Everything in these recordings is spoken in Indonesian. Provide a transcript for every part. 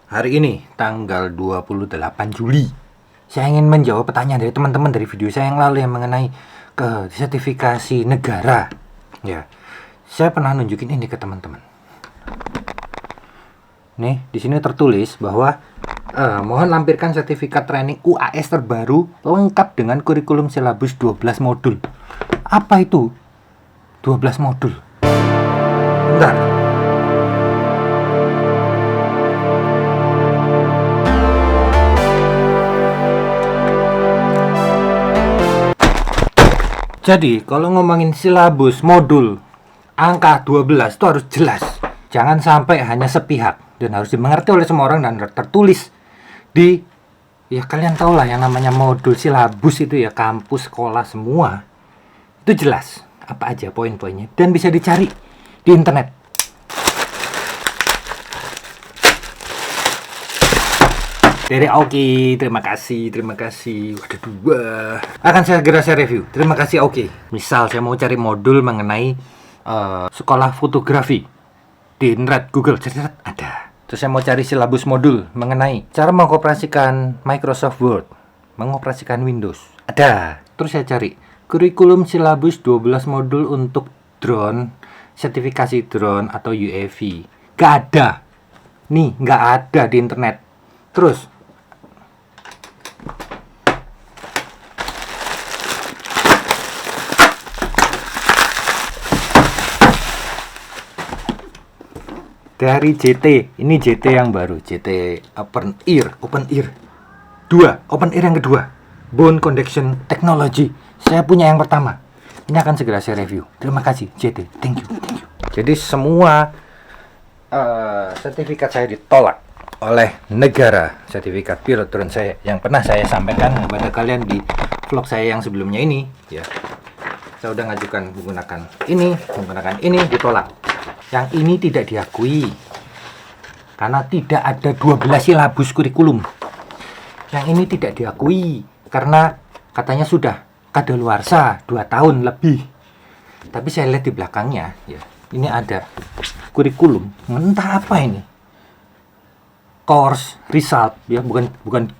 Hari ini tanggal 28 Juli saya ingin menjawab pertanyaan dari teman-teman dari video saya yang lalu yang mengenai ke sertifikasi negara. Ya, saya pernah nunjukin ini ke teman-teman. Nih, di sini tertulis bahwa mohon lampirkan sertifikat training UAS terbaru lengkap dengan kurikulum silabus 12 modul. Apa itu 12 modul? Bentar. Jadi, kalau ngomongin silabus modul angka 12 itu harus jelas. Jangan sampai hanya sepihak dan harus dimengerti oleh semua orang dan tertulis di, ya kalian tahu lah yang namanya modul silabus itu ya, kampus, sekolah, semua. Itu jelas apa aja poin-poinnya dan bisa dicari di internet. Dari Aoki, terima kasih. Ada 2. Akan saya segera saya review. Terima kasih Aoki. Misal saya mau cari modul mengenai sekolah fotografi di internet, Google, ada. Terus saya mau cari silabus modul mengenai cara mengoperasikan Microsoft Word, mengoperasikan Windows, ada. Terus saya cari kurikulum silabus 12 modul untuk drone, sertifikasi drone atau UAV. Gak ada. Nih, gak ada di internet. Terus dari JT, ini JT yang baru, JT Open Ear 2, Open Ear yang kedua, Bone Conduction Technology. Saya punya yang pertama, ini akan segera saya review. Terima kasih JT, thank you. Jadi semua sertifikat saya ditolak oleh negara. Sertifikat pilot drone saya yang pernah saya sampaikan kepada kalian di vlog saya yang sebelumnya ini, ya, saya udah ngajukan menggunakan ini ditolak. Yang ini tidak diakui karena tidak ada 12 silabus kurikulum. Yang ini tidak diakui karena katanya sudah kadaluarsa 2 tahun lebih. Tapi saya lihat di belakangnya, ya, ini ada kurikulum, entah apa ini, course result, ya, bukan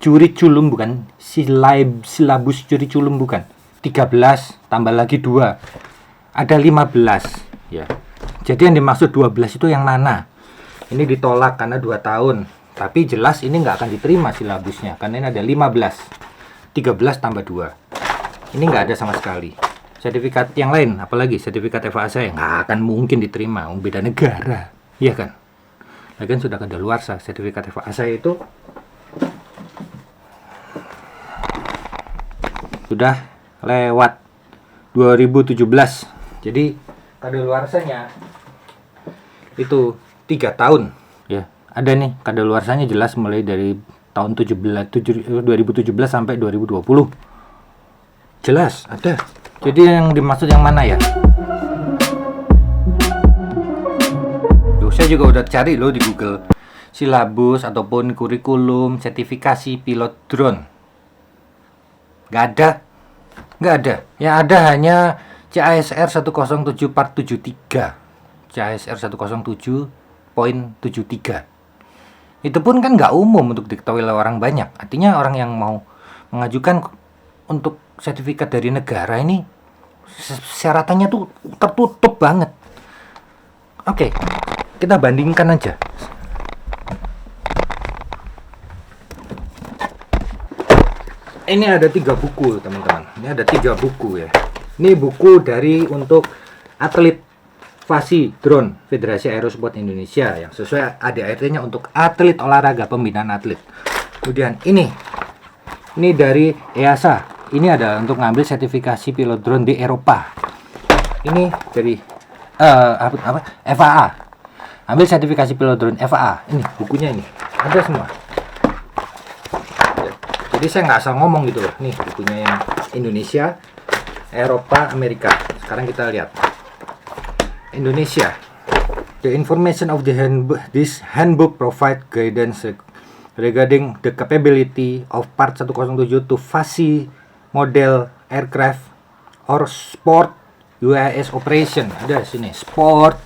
curriculum, bukan silabus curriculum, bukan. 13 tambah lagi 2 ada 15, ya. Jadi yang dimaksud 12 itu yang mana? Ini ditolak karena 2 tahun. Tapi jelas ini nggak akan diterima silabusnya karena ini ada 15. 13 tambah 2. Ini nggak ada sama sekali. Sertifikat yang lain, apalagi sertifikat FAA saya nggak akan mungkin diterima. Beda negara, iya kan? Lagian sudah kadaluarsa. Sertifikat FAA saya itu sudah lewat 2017. Jadi kadaluarsanya itu 3 tahun, ya. Ada nih kadaluarsanya jelas mulai dari tahun 2017 sampai 2020. Jelas ada. Jadi yang dimaksud yang mana ya? Duh, saya juga udah cari loh di Google. Silabus ataupun kurikulum sertifikasi pilot drone. Gak ada. Yang ada hanya CASR 107 part 73. CASR 107.73. Itu pun kan nggak umum untuk diketahui oleh orang banyak. Artinya orang yang mau mengajukan untuk sertifikat dari negara ini syaratannya tuh tertutup banget. Oke, kita bandingkan aja. Ini ada 3 buku, teman-teman. Ini ada 3 buku, ya. Ini buku dari untuk atlet FASI Drone Federasi Aerosport Indonesia yang sesuai ADART-nya untuk atlet olahraga, pembinaan atlet. Kemudian ini dari EASA. Ini adalah untuk ngambil sertifikasi pilot drone di Eropa. Ini dari FAA. Ambil sertifikasi pilot drone FAA. Ini bukunya, ini ada semua. Jadi saya nggak asal ngomong gitu loh. Nih bukunya yang Indonesia, Eropa, Amerika. Sekarang kita lihat Indonesia. The information of this handbook provide guidance regarding the capability of Part 107 to FASI model aircraft or sport UAS operation. Ada di sini sport,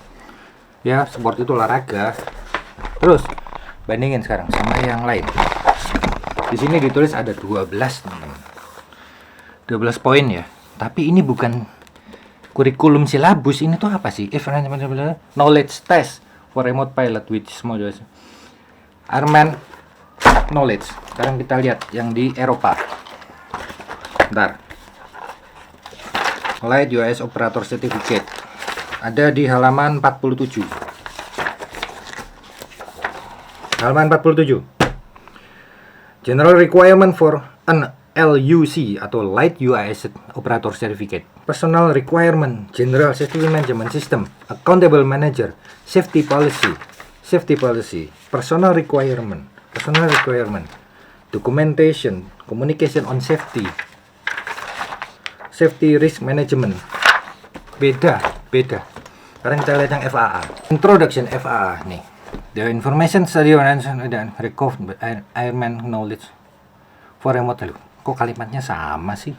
ya, sport itu olahraga. Terus bandingin sekarang sama yang lain. Di sini ditulis ada 12 teman-teman. 12 poin ya. Tapi ini bukan kurikulum silabus, ini tuh apa sih? Knowledge test for remote pilot which modules. Airman knowledge. Sekarang kita lihat yang di Eropa. Bentar. Light UAS Operator Certificate. Ada di halaman 47. Halaman 47. General requirement for an LUC atau Light UAS Operator Certificate. Personal requirement, General Safety Management System, Accountable Manager, Safety Policy, Personal requirement, Documentation, Communication on Safety, Safety Risk Management. Beda. Sekarang kita lihat yang FAA. Introduction FAA nih. The information study dan recover airman knowledge for remote. Kok kalimatnya sama sih?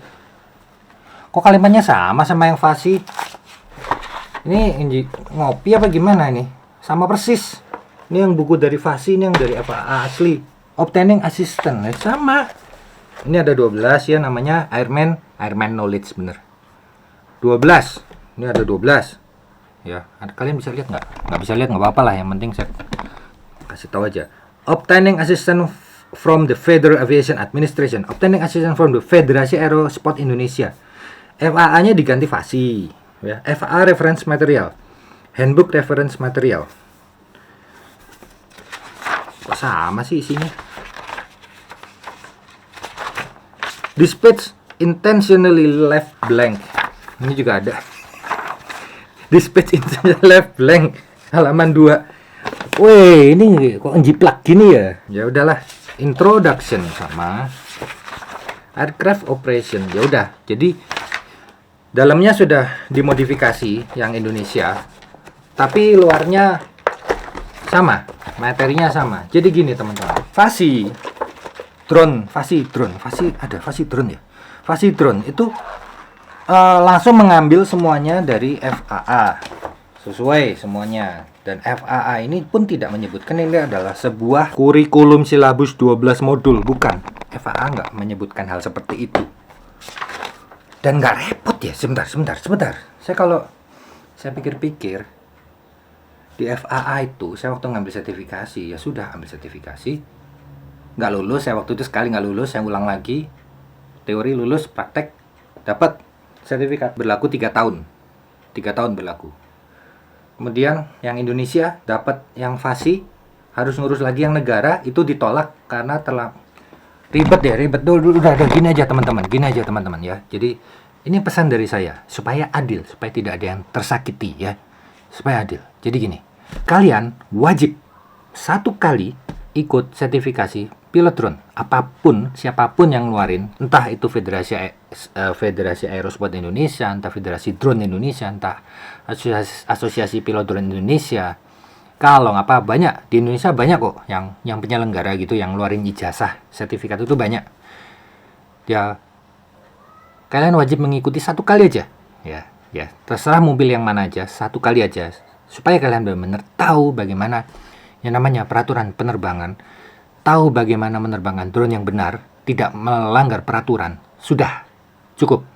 Kok kalimatnya sama yang FASI? Ini ngopi apa gimana ini? Sama persis. Ini yang buku dari FASI, ini yang dari FAA asli. Obtaining assistant, sama. Ini ada 12 ya, namanya airman knowledge, bener. 12. Ini ada 12. Ya, kalian bisa lihat nggak? Nggak bisa lihat nggak apa-apa lah, yang penting saya kasih tahu aja. Obtaining assistance from the Federal Aviation Administration. Obtaining assistance from the Federasi Aerosport Indonesia. FAA-nya diganti FASI. Ya, FAA Reference Material. Handbook Reference Material. Kok sama sih isinya? Dispatch intentionally left blank. Ini juga ada. Dispatch intentionally left blank. Halaman 2. Weh, ini kok njiplak gini ya? Ya udahlah. Introduction sama aircraft operation. Ya udah. Jadi dalamnya sudah dimodifikasi yang Indonesia. Tapi luarnya sama, materinya sama. Jadi gini teman-teman. FASI drone ya. FASI drone itu langsung mengambil semuanya dari FAA. Sesuai semuanya. Dan FAA ini pun tidak menyebutkan ini adalah sebuah kurikulum silabus 12 modul. Bukan. FAA nggak menyebutkan hal seperti itu. Dan nggak repot ya. Sebentar. Saya pikir-pikir, di FAA itu, saya waktu ngambil sertifikasi, ya sudah ambil sertifikasi. Nggak lulus, saya waktu itu sekali nggak lulus, saya ulang lagi. Teori lulus, praktek, dapat sertifikat. Berlaku 3 tahun. 3 tahun berlaku. Kemudian yang Indonesia dapat yang FASI, harus ngurus lagi yang negara, itu ditolak karena telah ribet. Udah gini aja teman-teman ya. Jadi ini pesan dari saya supaya adil, supaya tidak ada yang tersakiti ya, supaya adil. Jadi gini, kalian wajib 1 kali ikut sertifikasi pilot drone, apapun, siapapun yang ngeluarin, entah itu Federasi Aerosport Indonesia, entah Federasi Drone Indonesia, entah Asosiasi Pilot Drone Indonesia. Kalau apa banyak di Indonesia, banyak kok yang penyelenggara gitu, yang ngeluarin ijazah, sertifikat itu banyak. Ya, kalian wajib mengikuti 1 kali aja. Ya, terserah mobil yang mana aja, 1 kali aja, supaya kalian benar-benar tahu bagaimana yang namanya peraturan penerbangan. Tahu bagaimana menerbangkan drone yang benar, tidak melanggar peraturan. Sudah cukup.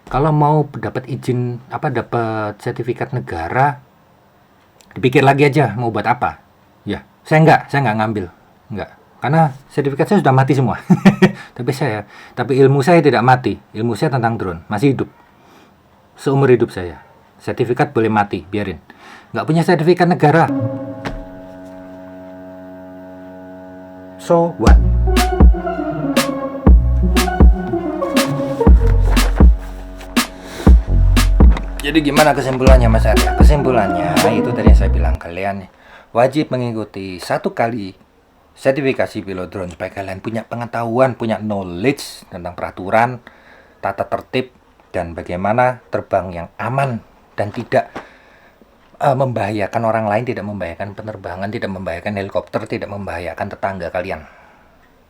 Kalau mau dapat izin dapat sertifikat negara, dipikir lagi aja mau buat apa. Ya, saya nggak ngambil, nggak. Karena sertifikat saya sudah mati semua. tapi ilmu saya tidak mati. Ilmu saya tentang drone masih hidup. Seumur hidup saya. Sertifikat boleh mati, biarin. Nggak punya sertifikat negara. So what? Jadi gimana kesimpulannya Mas Arya? Kesimpulannya itu tadi yang saya bilang, kalian wajib mengikuti 1 kali sertifikasi pilot drone supaya kalian punya pengetahuan, punya knowledge tentang peraturan, tata tertib, dan bagaimana terbang yang aman dan tidak membahayakan orang lain, tidak membahayakan penerbangan, tidak membahayakan helikopter, tidak membahayakan tetangga kalian.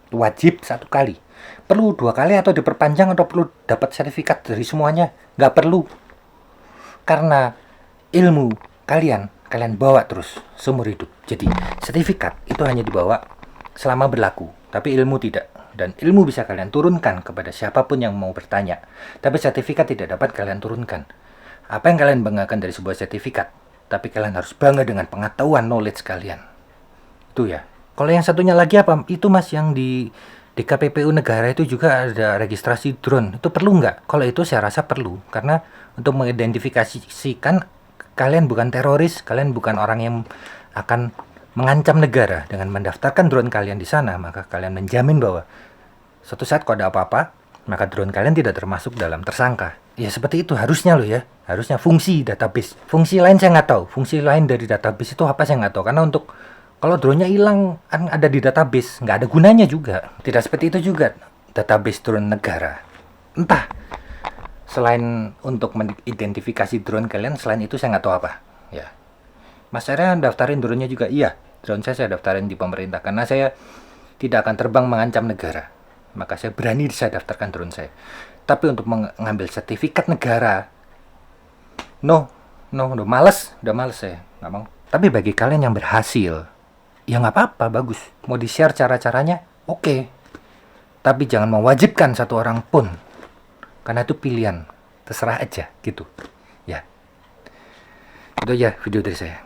Wajib 1 kali. Perlu 2 kali atau diperpanjang atau perlu dapat sertifikat dari semuanya? Nggak perlu. Karena ilmu kalian kalian bawa terus seumur hidup. Jadi sertifikat itu hanya dibawa selama berlaku, tapi ilmu tidak. Dan ilmu bisa kalian turunkan kepada siapapun yang mau bertanya, tapi sertifikat tidak dapat kalian turunkan. Apa yang kalian banggakan dari sebuah sertifikat? Tapi kalian harus bangga dengan pengetahuan, knowledge kalian. Itu ya. Kalau yang satunya lagi apa? Itu mas yang di KPPU negara itu juga ada registrasi drone. Itu perlu nggak? Kalau itu saya rasa perlu. Karena untuk mengidentifikasikan kalian bukan teroris, kalian bukan orang yang akan mengancam negara dengan mendaftarkan drone kalian di sana, maka kalian menjamin bahwa suatu saat kalau ada apa-apa, maka drone kalian tidak termasuk dalam tersangka. Ya seperti itu harusnya loh ya. Harusnya fungsi database. Fungsi lain saya nggak tahu. Fungsi lain dari database itu apa saya nggak tahu. Karena untuk kalau drone-nya hilang kan ada di database, nggak ada gunanya juga. Tidak seperti itu juga database drone negara. Entah. Selain untuk mengidentifikasi drone kalian, selain itu saya nggak tahu apa. Ya. Mas saya daftarin drone-nya juga. Iya, drone saya daftarin di pemerintah karena saya tidak akan terbang mengancam negara. Maka saya berani saya daftarkan drone saya. Tapi untuk mengambil sertifikat negara, udah males saya, nggak mau. Tapi bagi kalian yang berhasil, ya nggak apa-apa, bagus. Mau di-share cara-caranya, oke. Tapi jangan mewajibkan satu orang pun, karena itu pilihan, terserah aja gitu. Ya, itu aja video dari saya.